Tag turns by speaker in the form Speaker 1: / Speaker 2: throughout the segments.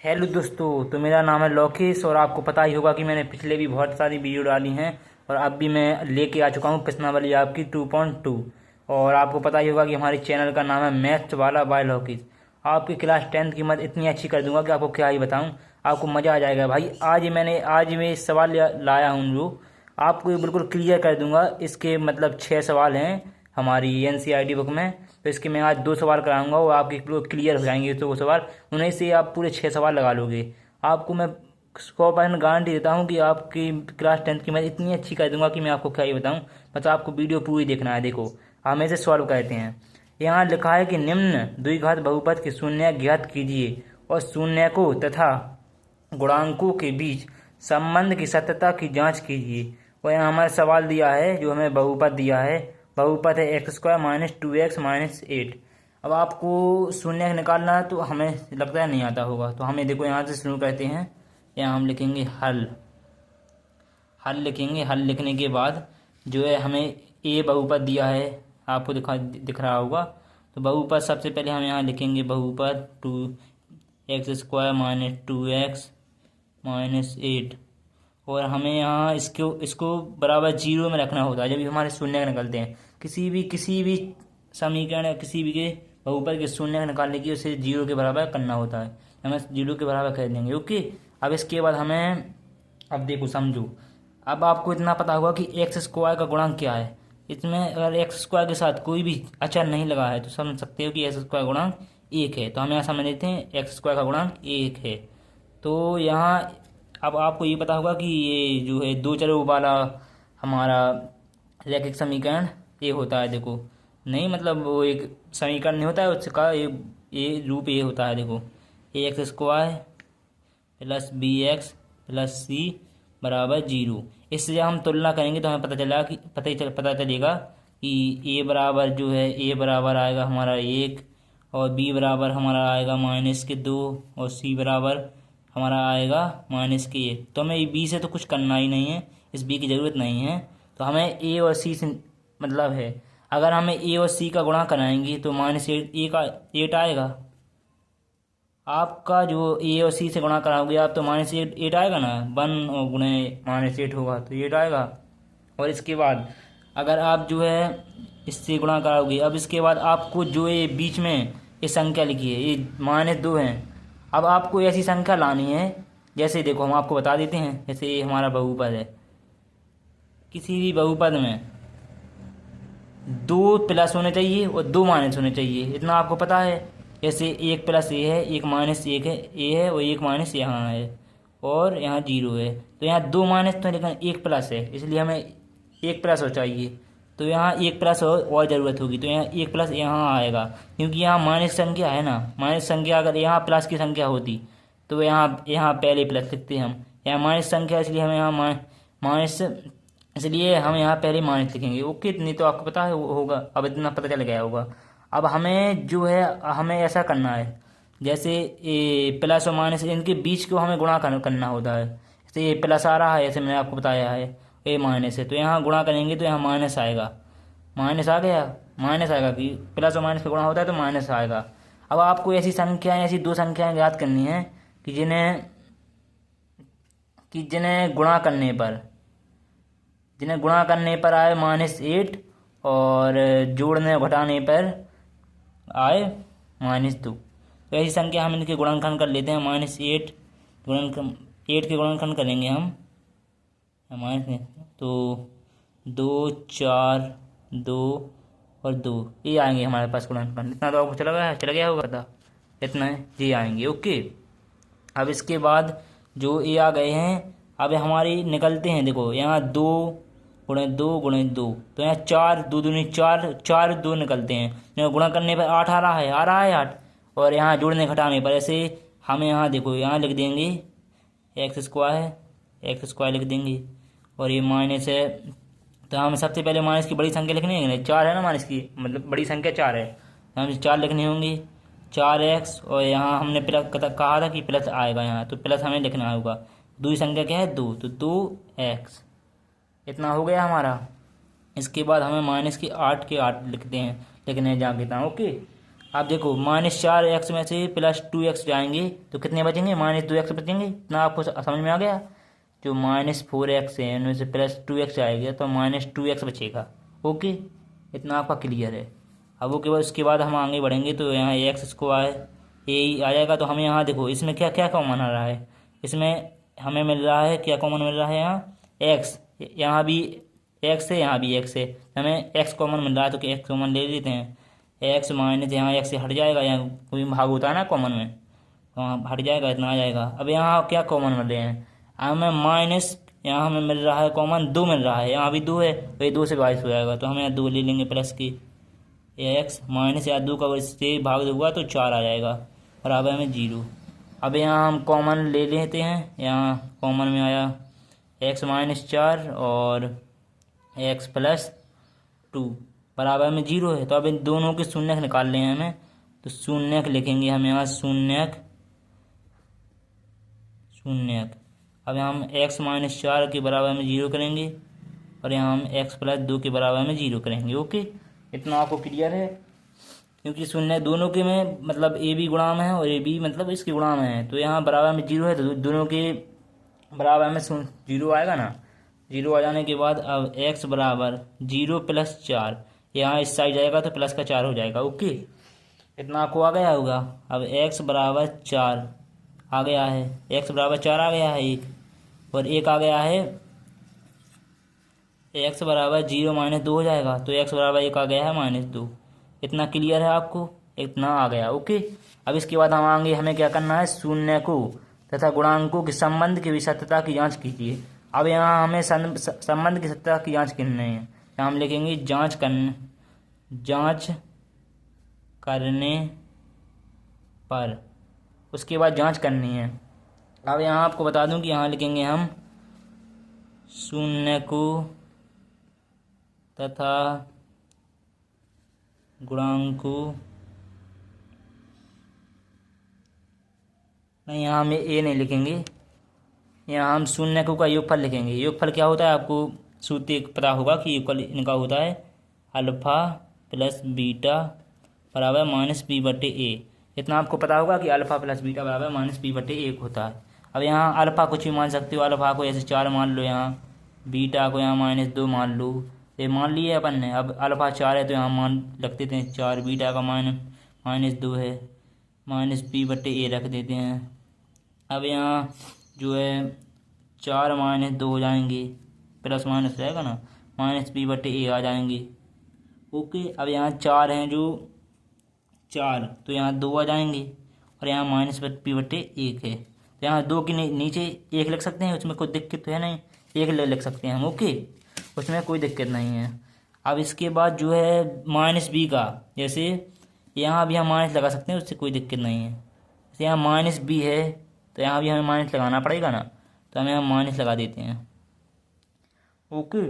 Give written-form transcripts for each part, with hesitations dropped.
Speaker 1: Hello दोस्तों, तो मेरा नाम है लोकेश और आपको पता ही होगा कि मैंने पिछले भी बहुत सारी वीडियो डाली हैं और अब भी मैं लेके आ चुका हूँ प्रश्नावली आपकी 2.2। और आपको पता ही होगा कि हमारे चैनल का नाम है मैथ्स वाला बाय लोकेश। आपकी क्लास 10th की मत इतनी अच्छी कर दूंगा कि आपको क्या ही बताऊँ, आपको मज़ा आ जाएगा भाई। आज मैं इस सवाल लाया हूँ जो आपको ये बिल्कुल क्लियर कर दूंगा। इसके मतलब 6 सवाल हैं हमारी NCERT बुक में, तो इसके मैं आज 2 सवाल कराऊंगा और आपके बिल्कुल क्लियर हो जाएंगे। तो वो सवाल उन्हीं से आप पूरे 6 सवाल लगा लोगे। आपको मैं 100% गारंटी देता हूँ कि आपकी क्लास 10th की मैं इतनी अच्छी कर दूंगा कि मैं आपको क्या ही बताऊँ। बस आपको वीडियो पूरी देखना है। देखो, हम इसे सॉल्व करते हैं। यहाँ लिखा है कि निम्न द्विघात बहुपद के शून्य ज्ञात कीजिए और शून्य को तथा गुणांकों के बीच संबंध की सत्यता की जांच कीजिए। और यहाँ हमारा सवाल दिया है, जो हमें बहुपद दिया है, बहुपद है x² - 2x - 8। अब आपको शून्य निकालना है तो हमें लगता है नहीं आता होगा, तो हमें देखो यहाँ से शुरू करते हैं। यहाँ हम लिखेंगे हल। हल लिखेंगे। हल लिखने के बाद जो है हमें ए बहुपद दिया है, आपको दिख रहा होगा। तो बहुपद सबसे पहले हम यहाँ लिखेंगे बहुपद 2x² - 2x - 8। और हमें यहाँ इसको बराबर 0 में रखना होता है जब भी हमारे शून्य निकलते हैं। किसी भी समीकरण या किसी भी के बहुपद के शून्य निकालने की उसे 0 के बराबर करना होता है। हमें 0 के बराबर कर देंगे। ओके, अब इसके बाद हमें, अब देखो समझो, अब आपको इतना पता होगा कि x² का गुणांक क्या है। इसमें अगर x² के साथ कोई भी अचर नहीं लगा है तो समझ सकते हो कि x² गुणांक 1 है। तो हम यहाँ समझ लेते हैं x² का गुणांक 1 है। तो यहाँ अब आपको ये पता होगा कि ये जो है दो चरों वाला हमारा रैखिक समीकरण ये होता है। देखो, नहीं मतलब वो एक समीकरण नहीं होता है, उसका ये रूप ये होता है। देखो, ax² + bx + c बराबर 0। इससे जब हम तुलना करेंगे तो हमें पता चलेगा कि a बराबर जो है a बराबर आएगा हमारा 1 और b बराबर हमारा आएगा -2 और c बराबर हमारा आएगा -1। तो हमें बी से तो कुछ करना ही नहीं है, इस बी की ज़रूरत नहीं है। तो हमें ए और सी से मतलब है, अगर हमें ए और सी का गुणा कराएंगे तो -8 आएगा। आपका जो ए और सी से गुणा कराओगे आप तो -8 आएगा ना, 1 और गुणे -8 होगा तो 8 आएगा। और इसके बाद अगर आप जो है इससे गुणा कराओगे, अब इसके बाद आपको जो ये बीच में ये संख्या लिखी है ये -2 है। अब आपको ऐसी संख्या लानी है, जैसे देखो हम आपको बता देते हैं। जैसे ये हमारा बहुपद है, किसी भी बहुपद में 2 प्लस होने चाहिए और 2 माइनस होने चाहिए, इतना आपको पता है। जैसे 1 + a है, 1 - 1 है a है और 1 माइनस यहाँ है और यहाँ 0 है। तो यहाँ 2 माइनस तो लेकिन 1 प्लस है, इसलिए हमें 1 प्लस हो चाहिए। तो यहाँ 1 प्लस और ज़रूरत होगी, तो यहाँ 1 प्लस यहाँ आएगा, क्योंकि यहाँ माइनस संख्या है ना। माइनस संख्या अगर यहाँ प्लस की संख्या होती तो यहाँ पहले प्लस लिखते हम। यहाँ माइनस संख्या इसलिए हमें यहाँ माइनस, इसलिए हम यहाँ पहले माइनस लिखेंगे। ओके, इतनी तो आपको पता है होगा, अब इतना पता चल गया होगा। अब हमें जो है हमें ऐसा करना है, जैसे ए प्लस और माइनस इनके बीच को हमें गुणा करना होता है। जैसे ये प्लस आ रहा है, जैसे मैंने आपको बताया है, ये माइनस है तो यहाँ गुणा करेंगे तो यहाँ माइनस आएगा। माइनस आ गया, माइनस आएगा कि प्लस और माइनस का गुणा होता है तो माइनस आएगा। अब आपको ऐसी संख्याएं, ऐसी 2 संख्याएं याद करनी है कि जिन्हें गुणा करने पर आए -8 और जोड़ने और घटाने पर आए -2। तो ऐसी संख्या हम इनके गुणनखंड कर लेते हैं। -8 8 के गुणनखंड करेंगे हम तो 2 4 2 और 2 ये आएंगे हमारे पास गुणनखंड। इतना तो आपको चला गया होगा था, इतना ये आएंगे। ओके, अब इसके बाद जो ये आ गए हैं, अब हमारी निकलते हैं। देखो यहाँ 2 × 2 × 2, तो यहाँ 4 2 दूनी 4 2 निकलते हैं। यहाँ गुणा करने पर 8 आ रहा है 8, और यहाँ जोड़ने घटाने पर ऐसे हमें यहाँ देखो यहाँ लिख देंगे x² लिख देंगे और ये माइनस है। तो हम सबसे पहले माइनस की बड़ी संख्या लिखनी है, 4 है ना माइनस की, मतलब बड़ी संख्या 4 है, तो हम 4 लिखनी होंगी। 4x और यहाँ हमने प्लस कहा था कि प्लस आएगा यहाँ, तो प्लस हमें लिखना होगा। दूसरी संख्या क्या है 2, तो 2x, इतना हो गया हमारा। इसके बाद हमें -8 के 8 लिखने हैं जाके था। ओके, आप देखो -4x में से +2x जाएंगे तो कितने बचेंगे, -2x बचेंगे। इतना आपको समझ में आ गया। जो -4x है उनमें से +2x आएगा तो -2x बचेगा। ओके, इतना आपका क्लियर है। अब वो के बाद उसके बाद हम आगे बढ़ेंगे तो यहाँ एक्स स्क्वायर ए आ जाएगा। तो हमें यहाँ देखो इसमें क्या क्या कॉमन आ रहा है, इसमें हमें मिल रहा है क्या कॉमन मिल रहा है, यहाँ एक्स, यहाँ भी एक्स है, यहाँ भी एक्स है, हमें एक्स कॉमन मिल रहा है तो एक्स कॉमन ले लेते हैं। एक्स माइनस यहाँ एक्स से हट जाएगा, यहाँ कोई भाग होता है ना कॉमन में, तो वहाँ हट जाएगा, इतना आ जाएगा। अब यहाँ क्या कॉमन मिल रहे हैं, हमें माइनस, यहाँ हमें मिल रहा है कॉमन 2 मिल रहा है, यहाँ भी 2 है तो ये 2 से बाईस हो जाएगा, तो हम यहाँ 2 ले लेंगे प्लस की। एक्स माइनस या 2 का इससे भाग दूंगा तो 4 आ जाएगा, बराबर हमें 0। अब यहाँ हम कॉमन ले लेते हैं, यहाँ कॉमन में आया x-4 और x+2 बराबर में 0 है। तो अब इन दोनों के शून्यक निकाल लें हमें, तो शून्यक लिखेंगे हम यहाँ शून्यक। अब यहाँ हम x-4 के बराबर में 0 करेंगे और यहाँ हम x+2 के बराबर में 0 करेंगे। ओके, इतना आपको क्लियर है। क्योंकि शून्य दोनों के में मतलब ए बी गुणाम है और ए बी मतलब इसके गुणाम है, तो यहाँ बराबर में 0 है तो दोनों के बराबर में 0 आएगा ना। 0 आ जाने के बाद अब x बराबर 0 + 4, यहाँ इस साइड जाएगा तो प्लस का 4 हो जाएगा। ओके, इतना आपको आ गया होगा। अब x बराबर 4 आ गया है, x बराबर 4 आ गया है एक, और एक आ गया है x बराबर 0 - 2 हो जाएगा, तो x बराबर 1 आ गया है -2। इतना क्लियर है आपको, इतना आ गया। ओके, अब इसके बाद हम आएंगे, हमें क्या करना है, शून्य को तथा गुणांकों के संबंध की सत्यता की जांच कीजिए। अब यहाँ हमें संबंध की सत्यता की जांच करनी है, यहाँ हम लिखेंगे जांच करने पर, उसके बाद जांच करनी है। अब यहाँ आपको बता दूं कि यहाँ लिखेंगे हम शून्य को तथा गुणांकों, नहीं यहाँ हम ए नहीं लिखेंगे, यहाँ हम शून्यकों का योगफल लिखेंगे। योगफल क्या होता है आपको सूत्र पता होगा कि योगफल इनका होता है अल्फ़ा + बीटा बराबर -b/a। इतना आपको पता होगा कि अल्फ़ा + बीटा बराबर -b/1 होता है। अब यहाँ अल्फ़ा कुछ भी मान सकते हो, अल्फ़ा को ऐसे 4 मान लो, यहाँ बीटा को यहाँ -2 मान लो, ये मान लिए अपन ने। अब अल्फ़ा 4 है तो यहाँ मान रख देते हैं 4, बीटा का -2 है, -b/a रख देते हैं। अब यहाँ जो है 4 - 2 हो जाएंगे, प्लस माइनस रहेगा ना, -b/a आ जाएंगे। ओके, अब यहाँ 4 हैं जो 4, तो यहाँ 2 आ जाएंगे और यहाँ -b/1 है, तो यहाँ 2 के नीचे 1 लिख सकते हैं, उसमें कोई दिक्कत तो है नहीं, 1 लिख सकते हैं हम। ओके, उसमें कोई दिक्कत नहीं है। अब इसके बाद जो है -b का, जैसे यहाँ भी हम माइनस लगा सकते हैं, उससे कोई दिक्कत नहीं है। जैसे यहाँ -b है तो यहाँ भी हमें माइनस लगाना पड़ेगा ना, तो हम यहाँ माइनस लगा देते हैं। ओके,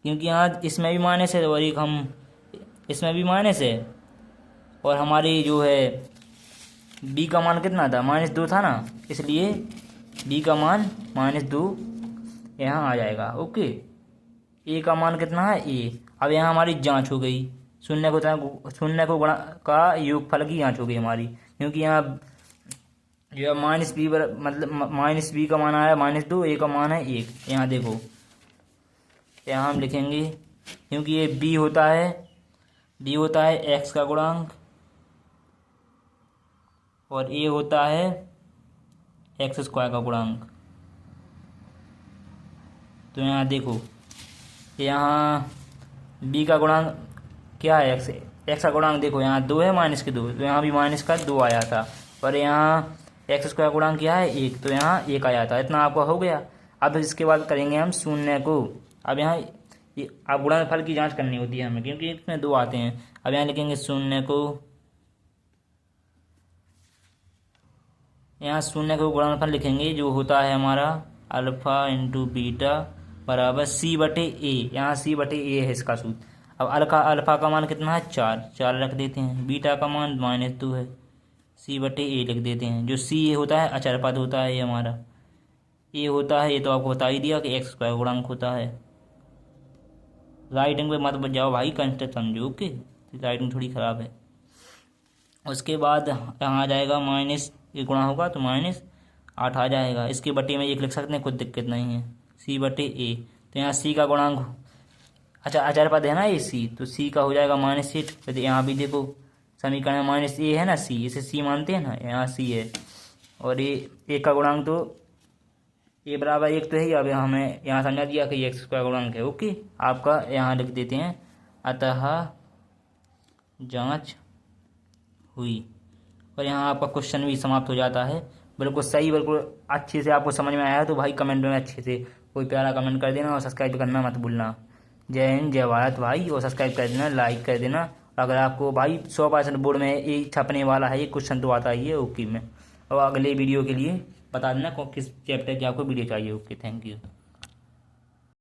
Speaker 1: क्योंकि यहाँ इसमें भी माइनस है और एक हम इसमें भी माइनस है, और हमारी जो है b का मान कितना था, -2 था ना, इसलिए b का मान -2 यहाँ आ जाएगा। ओके, a का मान कितना है, a। अब यहाँ हमारी जांच हो गई, शून्य को गुणा का योगफल की जांच हो गई हमारी, क्योंकि यहाँ जो है -b मतलब -b का मान आया -2, a का मान है 1। यहाँ देखो, यहाँ हम लिखेंगे, क्योंकि ये b होता है x का गुणांक और a होता है x² का गुणांक। तो यहाँ देखो, यहाँ b का गुणांक क्या है, x का गुणांक देखो, यहाँ 2 है -2, तो यहाँ भी -2 आया था, और यहाँ x² गुणांक क्या है 1, तो यहाँ 1 आया था। इतना आपका हो गया। अब इसके बाद करेंगे हम शून्य को। अब यहाँ अब गुणनफल की जांच करनी होती है हमें, क्योंकि इसमें 2 आते हैं। अब यहाँ लिखेंगे शून्य को, यहाँ शून्य को गुणनफल लिखेंगे जो होता है हमारा अल्फ़ा × बीटा बराबर c/a। यहाँ c/a है इसका सूत्र। अब अल्फ़ा का मान कितना है, 4 रख देते हैं, बीटा का मान -2 है, c/a लिख देते हैं। जो c होता है अचर पद होता है, ये हमारा a होता है, ये तो आपको बता ही दिया कि x² गुणांक होता है। राइटिंग पे मत जाओ भाई, कंसेप्ट समझो। ओके, राइटिंग थोड़ी ख़राब है। उसके बाद यहाँ आ जाएगा माइनस, ये गुणा होगा तो -8 आ जाएगा। इसके बटे में 1 लिख सकते हैं, कुछ दिक्कत नहीं है। C/A, तो यहाँ C का गुणांक, अच्छा अचर पद है ना ये C, तो C का हो जाएगा -8। फिर यहाँ भी देखो समीकरण में -A है ना, C, इसे C मानते हैं ना, यहाँ C है। और ये 1 का गुणांक तो A बराबर 1 तो है ही। अब हमें यहाँ समझा दिया कि x का गुणांक है। ओके, आपका यहाँ लिख देते हैं, अतः जांच हुई। और यहाँ आपका क्वेश्चन भी समाप्त हो जाता है। बिल्कुल सही, बिल्कुल अच्छे से आपको समझ में आया है तो भाई कमेंट में अच्छे से कोई प्यारा कमेंट कर देना और सब्सक्राइब करना मत भूलना। जय हिंद, जय भारत भाई। और सब्सक्राइब कर देना, लाइक कर देना। अगर आपको भाई 100% बोर्ड में ये छपने वाला है, ये क्वेश्चन तो आता ही है। ओके में और अगले वीडियो के लिए बता देना किस चैप्टर की आपको वीडियो चाहिए। Okay, thank you.